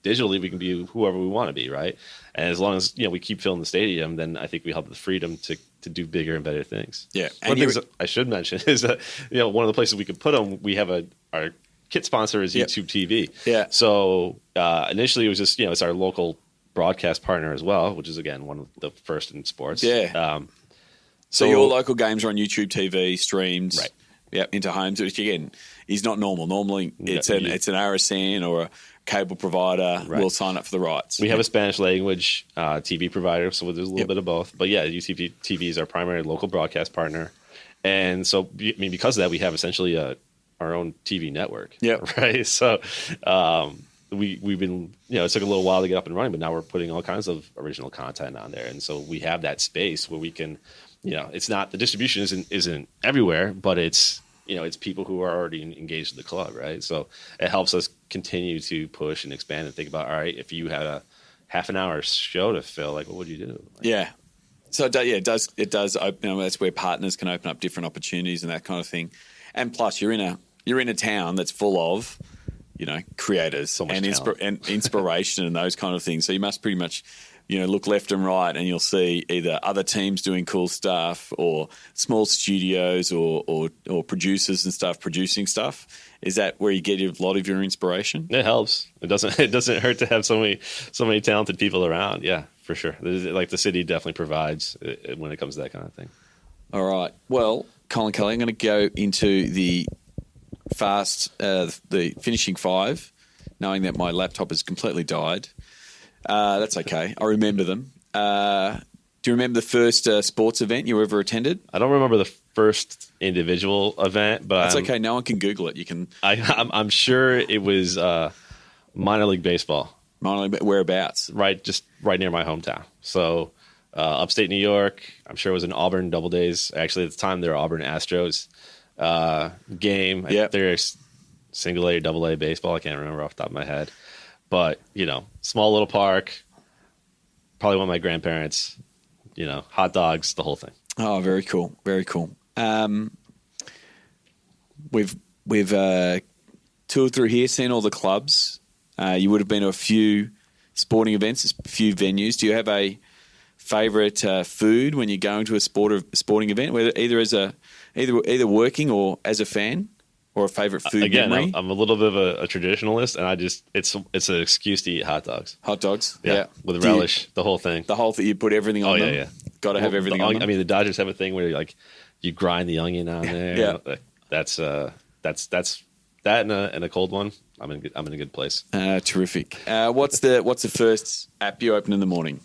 digitally we can be whoever we want to be, right? And as long as we keep filling the stadium, then I think we have the freedom to do bigger and better things.
Yeah,
one of the things I should mention is that one of the places we could put them, we have our kit sponsor is
Yep.
YouTube TV.
Yeah.
So initially it was just, it's our local broadcast partner as well, which is, again, one of the first in sports.
Yeah. So your local games are on YouTube TV, streamed,
Right.
Yep, into homes, which again is not normal. Normally it's an RSN or a cable provider will sign up for the rights.
We have a Spanish language TV provider, so there's a little bit of both. But yeah, YouTube TV is our primary local broadcast partner. And so, I mean, because of that, we have essentially our own TV network.
Yep.
Right. So we've been, it took a little while to get up and running, but now we're putting all kinds of original content on there. And so we have that space where we can, it's not, the distribution isn't everywhere, but it's people who are already engaged in the club, right? So it helps us continue to push and expand and think about, all right, if you had a half an hour show to fill, like, what would you do?
Yeah. So it does open. That's where partners can open up different opportunities and that kind of thing. And plus, you're in a town that's full of, creators
so much
and inspiration and those kind of things. So you must pretty much, look left and right, and you'll see either other teams doing cool stuff or small studios or producers and stuff producing stuff. Is that where you get a lot of your inspiration?
It helps. It doesn't hurt to have so many talented people around. Yeah, for sure. Like the city definitely provides when it comes to that kind of thing.
All right. Well, Colin Kelly, I'm going to go into the the finishing five, knowing that my laptop has completely died. That's okay. I remember them. Do you remember the first sports event you ever attended?
I don't remember the first individual event, but
that's okay. No one can Google it. You can.
I'm sure it was minor league baseball.
Whereabouts?
Just right near my hometown. So upstate New York. I'm sure it was an Auburn Double Days. Actually, at the time, they were Auburn Astros game.
Yep.
There's single A, double A baseball. I can't remember off the top of my head. But, small little park, probably one of my grandparents, hot dogs, the whole thing.
Oh, very cool. Very cool. We've toured through here, seen all the clubs. You would have been to a few sporting events, a few venues. Do you have a favourite food when you're going to a sporting event, whether either working or as a fan? Or a favorite food memory?
I'm a little bit of a traditionalist, and it's an excuse to eat hot dogs.
Hot dogs, yeah.
With relish, the whole thing.
The whole thing. You put everything on them. Yeah. Got to have everything on them.
I mean, the Dodgers have a thing where you grind the onion on there.
Yeah,
that's that and a cold one. I'm in a good place.
Terrific. What's the first app you open in the morning?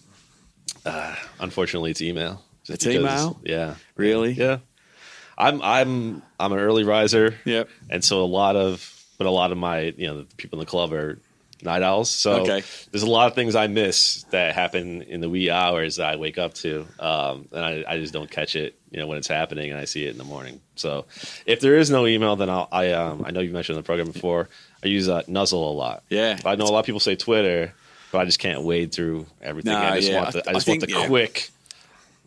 Unfortunately, it's email.
It's email.
Yeah.
Really?
Yeah. I'm an early riser.
Yep.
And so a lot of my, the people in the club are night owls. So there's a lot of things I miss that happen in the wee hours that I wake up to. And I just don't catch it, when it's happening, and I see it in the morning. So if there is no email, then I know you mentioned the program before. I use Nuzzle a lot.
Yeah.
I know a lot of people say Twitter, but I just can't wade through everything. I just want the quick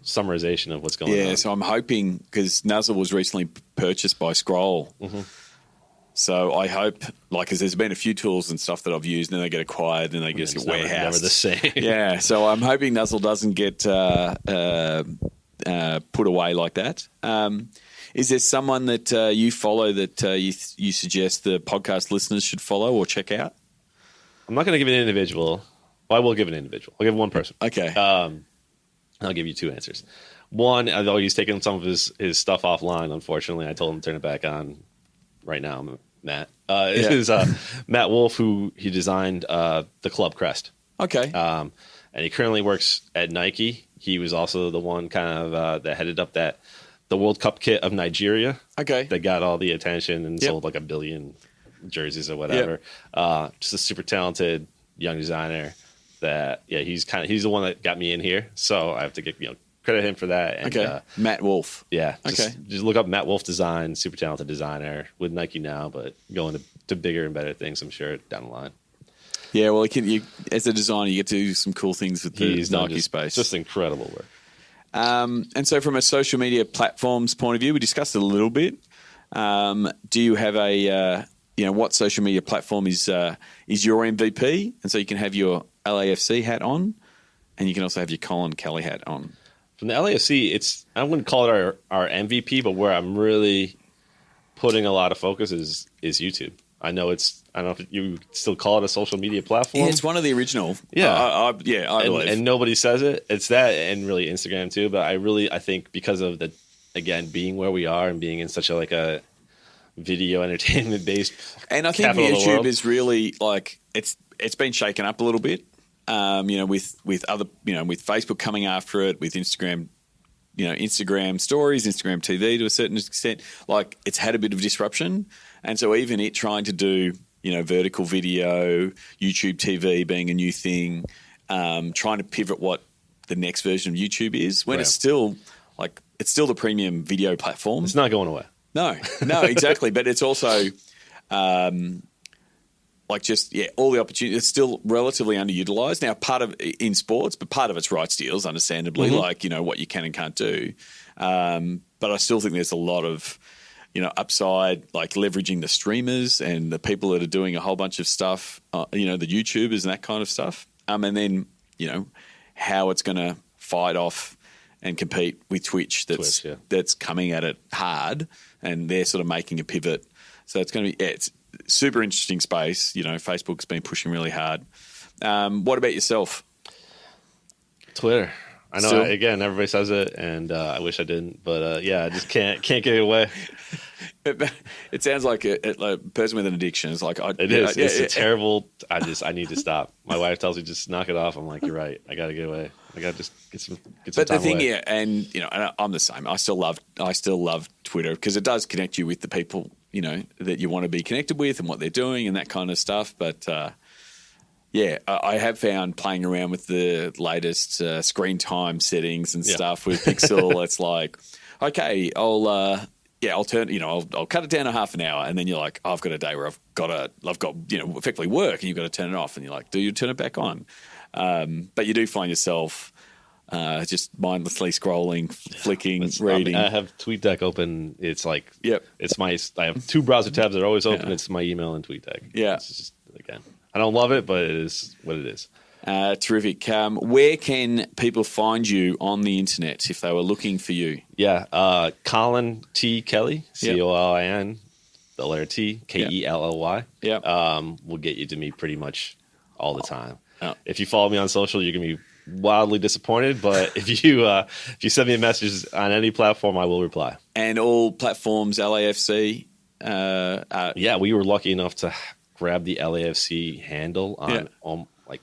summarization of what's going on.
Yeah, so I'm hoping, because Nuzzle was recently purchased by Scroll. Mm-hmm. So I hope, because there's been a few tools and stuff that I've used, and then they get acquired, and then they get warehoused.
Never the same.
Yeah, so I'm hoping Nuzzle doesn't get put away like that. Is there someone that you follow that you suggest the podcast listeners should follow or check out?
I'm not going to give an individual. Well, I will give an individual. I'll give one person.
Okay.
I'll give you two answers. One, although he's taken some of his stuff offline, unfortunately, I told him to turn it back on right now, Matt. It is Matt Wolf, who he designed the club crest.
Okay.
And he currently works at Nike. He was also the one kind of that headed up the World Cup kit of Nigeria.
Okay.
That got all the attention and sold like 1 billion jerseys or whatever. Just a super talented young designer. He's the one that got me in here, so I have to get credit him for that. And,
Matt Wolf.
Yeah. Just look up Matt Wolf Design. Super talented designer with Nike now, but going to bigger and better things, I'm sure, down the line. Yeah,
well, as a designer, you get to do some cool things with the Nike space.
Just incredible work.
And so, from a social media platforms point of view, we discussed it a little bit. Do you have what social media platform is your MVP? And so you can have your LAFC hat on, and you can also have your Colin Kelly hat on.
From the LAFC, I wouldn't call it our MVP, but where I'm really putting a lot of focus is YouTube. I know I don't know if you still call it a social media platform.
Yeah, it's one of the original.
Yeah.
I believe.
And nobody says it. It's that, and really Instagram too. But I think because of being where we are and being in such a video entertainment based,
and I think YouTube is really it's been shaken up a little bit. With other, with Facebook coming after it, with Instagram, Instagram stories, Instagram TV to a certain extent, it's had a bit of disruption. And so even it trying to do, vertical video, YouTube TV being a new thing, trying to pivot what the next version of YouTube is, when it's still the premium video platform.
It's not going away.
No, exactly. But it's also all the opportunity. It's still relatively underutilized. Now, part of in sports, but part of it's rights deals, understandably, what you can and can't do. But I still think there's a lot of, upside, leveraging the streamers and the people that are doing a whole bunch of stuff, the YouTubers and that kind of stuff. And then, how it's going to fight off and compete with Twitch that's coming at it hard, and they're sort of making a pivot. So it's going to be it's super interesting space. Facebook's been pushing really hard. What about yourself?
Twitter. I know. Still? Again, everybody says it, and I wish I didn't, but I just can't get it away.
It sounds like a person with an addiction. It's
It's a terrible. I need to stop. My wife tells me just knock it off. I'm like, you're right. I got to get away. I got to just get some. But
the thing,
away.
and I'm the same. I still love Twitter because it does connect you with the people that you want to be connected with and what they're doing and that kind of stuff. But I have found playing around with the latest screen time settings and stuff with Pixel. It's like, okay, I'll turn, I'll cut it down to half an hour, and then you're like, I've got a day where I've got effectively work, and you've got to turn it off, and you're like, do you turn it back on? But you do find yourself just mindlessly scrolling, flicking, reading.
I have TweetDeck open. It's like, I have two browser tabs that are always open. It's my email and TweetDeck.
Yeah.
It's just, again, I don't love it, but it is what it is.
Terrific. Where can people find you on the internet if they were looking for you?
Yeah. Colin T. Kelly, Colin, the letter T, Kelly.
Yeah.
Will get you to me pretty much all the time.
Oh.
If you follow me on social, you're going to be wildly disappointed, but if you send me a message on any platform, I will reply. And
all platforms, LAFC?
We were lucky enough to grab the LAFC handle on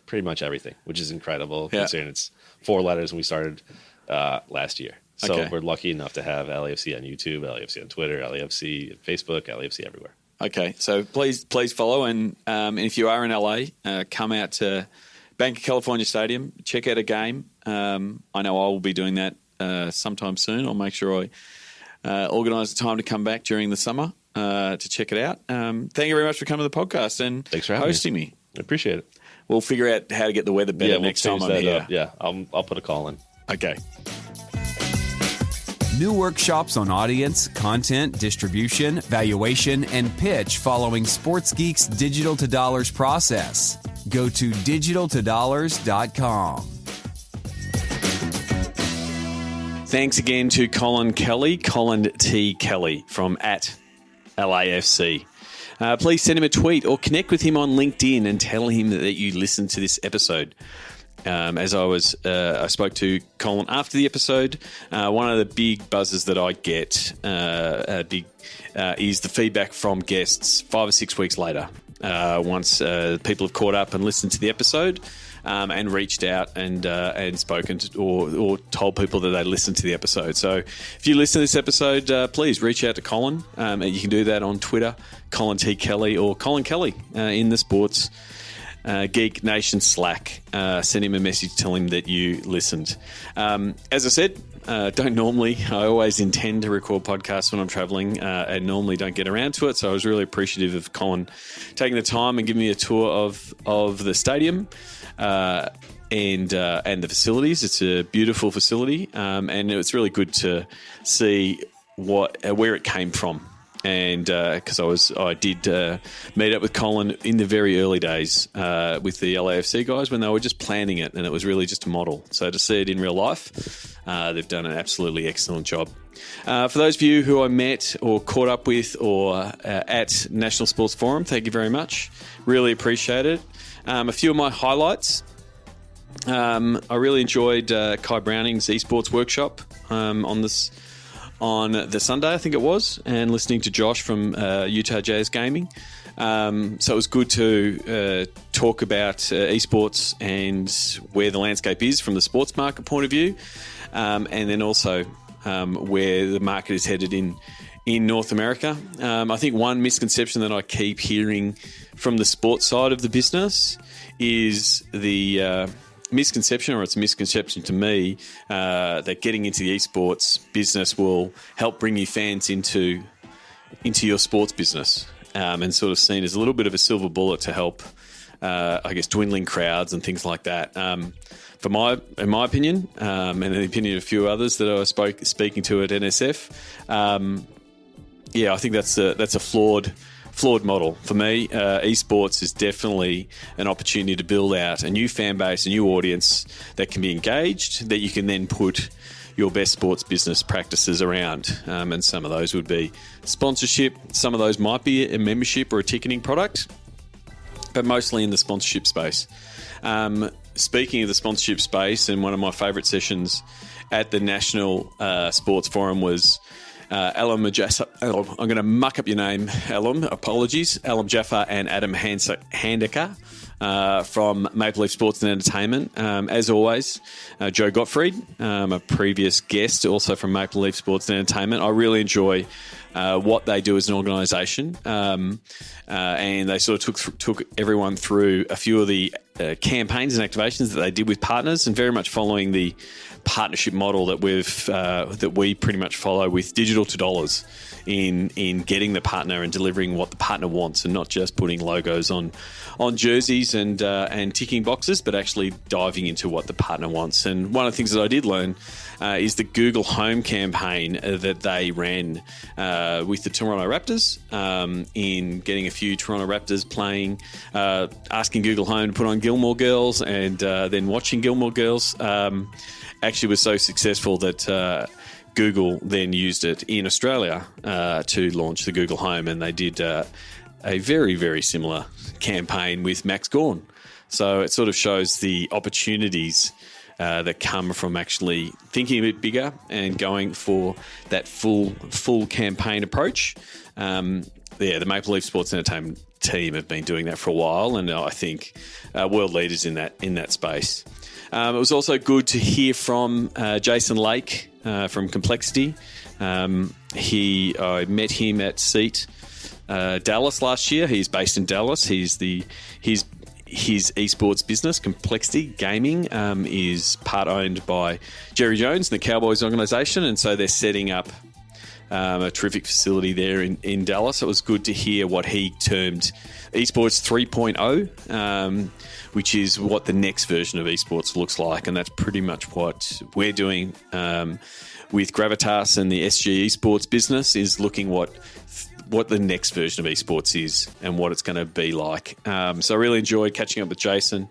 pretty much everything, which is incredible considering it's 4 letters and we started last year. So we're lucky enough to have LAFC on YouTube, LAFC on Twitter, LAFC on Facebook, LAFC everywhere. Okay, so please follow, and if you are in LA, come out to Bank of California Stadium, check out a game. I know I will be doing that sometime soon. I'll make sure I organise the time to come back during the summer to check it out. Thank you very much for coming to the podcast and thanks for hosting me. I appreciate it. We'll figure out how to get the weather better next time I'm here. Yeah, I'll put a call in. Okay.
New workshops on audience, content, distribution, valuation, and pitch following Sports Geek's Digital to Dollars process. Go to digitaltodollars.com.
Thanks again to Colin T. Kelly from @LAFC. Please send him a tweet or connect with him on LinkedIn and tell him that you listened to this episode. As I spoke to Colin after the episode, one of the big buzzes that I get is the feedback from guests 5 or 6 weeks later. Once people have caught up and listened to the episode and reached out and spoken to, or told people that they listened to the episode. So if you listen to this episode, please reach out to Colin. You can do that on Twitter, Colin T. Kelly, or Colin Kelly in the Sports Geek Nation Slack. Send him a message, tell him that you listened. As I said, I always intend to record podcasts when I'm traveling and normally don't get around to it. So I was really appreciative of Colin taking the time and giving me a tour of the stadium and the facilities. It's a beautiful facility, and it's really good to see where it came from. And because I did meet up with Colin in the very early days with the LAFC guys when they were just planning it, and it was really just a model. So to see it in real life They've done an absolutely excellent job. For those of you who I met or caught up with or at National Sports Forum, thank you very much. Really appreciate it. A few of my highlights. I really enjoyed Kai Browning's esports workshop on the Sunday, I think it was, and listening to Josh from Utah Jazz Gaming. So it was good to talk about esports and where the landscape is from the sports market point of view, and then also where the market is headed in North America. I think one misconception that I keep hearing from the sports side of the business is the misconception, or it's a misconception to me, that getting into the esports business will help bring you fans into your sports business, and sort of seen as a little bit of a silver bullet to help, I guess, dwindling crowds and things like that. In my opinion, and in the opinion of a few others that I was speaking to at NSF, I think that's a flawed model. For me, esports is definitely an opportunity to build out a new fan base, a new audience that can be engaged, that you can then put your best sports business practices around. And some of those would be sponsorship. Some of those might be a membership or a ticketing product, but mostly in the sponsorship space. Speaking of the sponsorship space, and one of my favourite sessions at the National Sports Forum was Alam Jaffa. I'm going to muck up your name, Alam. Apologies. Alam Jaffa and Adam Handeka from Maple Leaf Sports and Entertainment. As always, Joe Gottfried, a previous guest, also from Maple Leaf Sports and Entertainment. I really enjoy what they do as an organisation, and they sort of took everyone through a few of the campaigns and activations that they did with partners, and very much following the partnership model that we pretty much follow with digital to dollars in getting the partner and delivering what the partner wants, and not just putting logos on jerseys and ticking boxes, but actually diving into what the partner wants. And one of the things that I did learn is the Google Home campaign that they ran with the Toronto Raptors, in getting a few Toronto Raptors playing, asking Google Home to put on Gilmore Girls, and then watching Gilmore Girls. Actually was so successful that Google then used it in Australia to launch the Google Home, and they did a very, very similar campaign with Max Gawn. So it sort of shows the opportunities that come from actually thinking a bit bigger and going for that full campaign approach. The Maple Leaf Sports Entertainment team have been doing that for a while, and I think world leaders in that space. It was also good to hear from Jason Lake from Complexity. I met him at SEAT Dallas last year. He's based in Dallas. His esports business, Complexity Gaming, is part owned by Jerry Jones and the Cowboys organisation, and so they're setting up a terrific facility there in Dallas. It was good to hear what he termed esports 3.0, which is what the next version of esports looks like, and that's pretty much what we're doing with Gravitas and the SG esports business, is looking what the next version of esports is and what it's going to be like. So I really enjoyed catching up with Jason,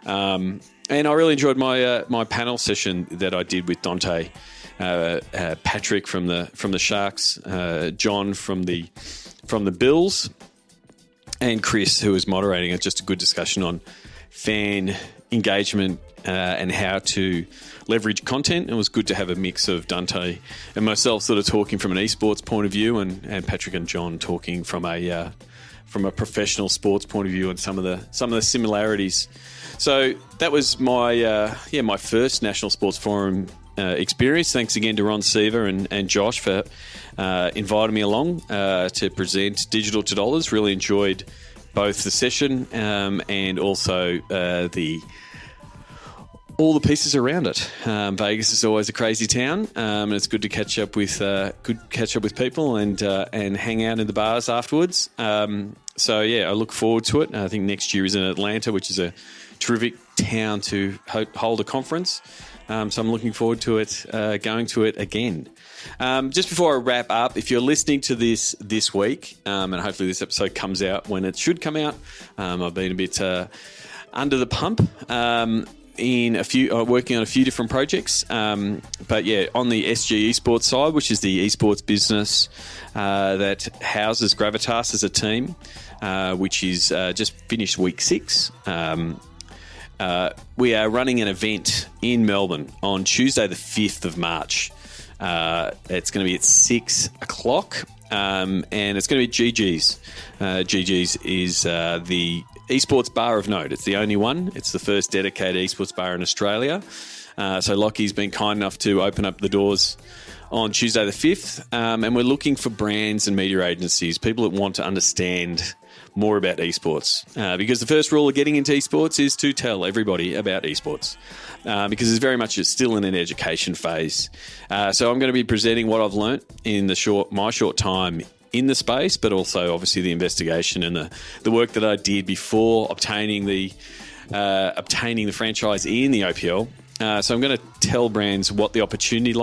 and I really enjoyed my panel session that I did with Dante, Patrick from the Sharks, John from the Bills, and Chris, who was moderating it. Just a good discussion on fan engagement and how to leverage content. It was good to have a mix of Dante and myself sort of talking from an esports point of view, and Patrick and John talking from a professional sports point of view, and some of the similarities. So that was my first National Sports Forum experience. Thanks again to Ron Seaver and Josh for inviting me along to present Digital to Dollars. Really enjoyed both the session and also all the pieces around it. Vegas is always a crazy town, and it's good to catch up with people and hang out in the bars afterwards. So I look forward to it. I think next year is in Atlanta, which is a terrific town to hold a conference. So I'm looking forward to it, going to it again. Just before I wrap up, if you're listening to this week, and hopefully this episode comes out when it should come out, I've been a bit under the pump. working on a few different projects. But yeah, on the SG Esports side, which is the esports business that houses Gravitas as a team, which is just finished week 6. We are running an event in Melbourne on Tuesday, the 5th of March. It's going to be at 6 o'clock, and it's going to be GG's. GG's is the esports bar of note. It's the only one. It's the first dedicated esports bar in Australia. So Lockie's been kind enough to open up the doors on Tuesday the 5th, and we're looking for brands and media agencies, people that want to understand more about esports, because the first rule of getting into esports is to tell everybody about esports, because it's very much still in an education phase. So I'm going to be presenting what I've learnt in my short time in the space, but also obviously the investigation and the work that I did before obtaining the franchise in the OPL. So I'm going to tell brands what the opportunities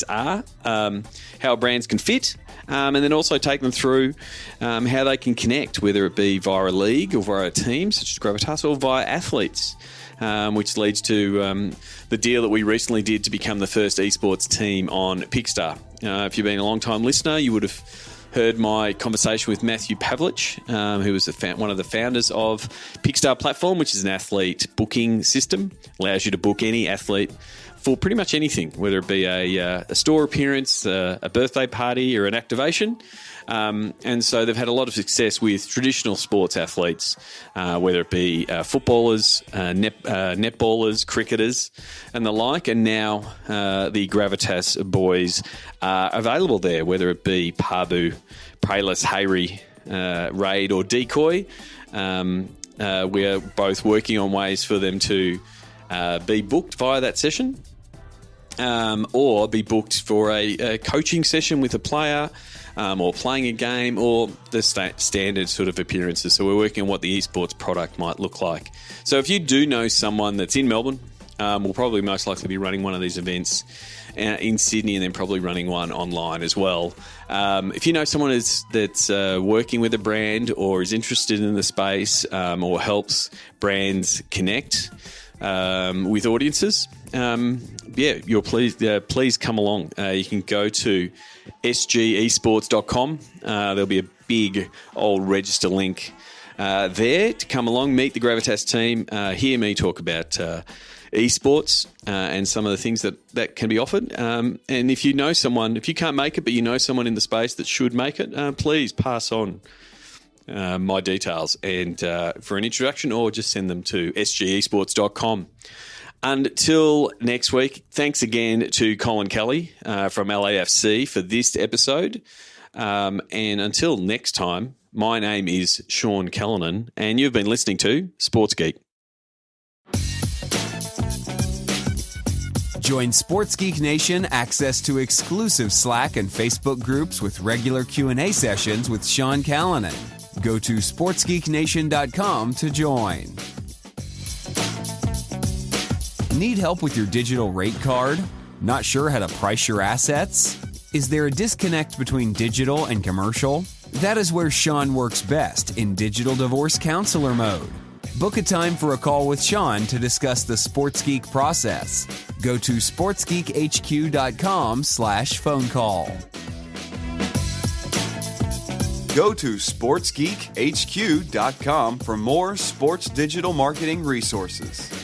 are, how brands can fit, and then also take them through how they can connect, whether it be via a league or via a team such as Gravitas, or via athletes, which leads to the deal that we recently did to become the first esports team on Pickstar. If you've been a long-time listener, you would have heard my conversation with Matthew Pavlich, who was one of the founders of Pickstar platform, which is an athlete booking system. Allows you to book any athlete for pretty much anything, whether it be a store appearance, a birthday party, or an activation. And so they've had a lot of success with traditional sports athletes, whether it be footballers, netballers, cricketers, and the like. And now the Gravitas boys are available there, whether it be Pabu, Pralis, Hayri, Raid, or Decoy. We are both working on ways for them to be booked via that session, or be booked for a coaching session with a player, or playing a game, or the standard sort of appearances. So we're working on what the esports product might look like. So if you do know someone that's in Melbourne, we'll probably most likely be running one of these events in Sydney, and then probably running one online as well. If you know someone that's working with a brand, or is interested in the space, or helps brands connect with audiences, please come along. You can go to sgesports.com. There'll be a big old register link there to come along, meet the Gravitas team, hear me talk about esports and some of the things that can be offered. And if you know someone, if you can't make it, but you know someone in the space that should make it, please pass on my details and for an introduction, or just send them to sgesports.com. Until next week, thanks again to Colin Kelly from LAFC for this episode. And until next time, my name is Sean Callanan, and you've been listening to Sports Geek.
Join Sports Geek Nation access to exclusive Slack and Facebook groups with regular Q&A sessions with Sean Callanan. Go to sportsgeeknation.com to join. Need help with your digital rate card? Not sure how to price your assets? Is there a disconnect between digital and commercial? That is where Sean works best, in digital divorce counselor mode. Book a time for a call with Sean to discuss the Sports Geek process. Go to sportsgeekhq.com/phone call. Go to sportsgeekhq.com for more sports digital marketing resources.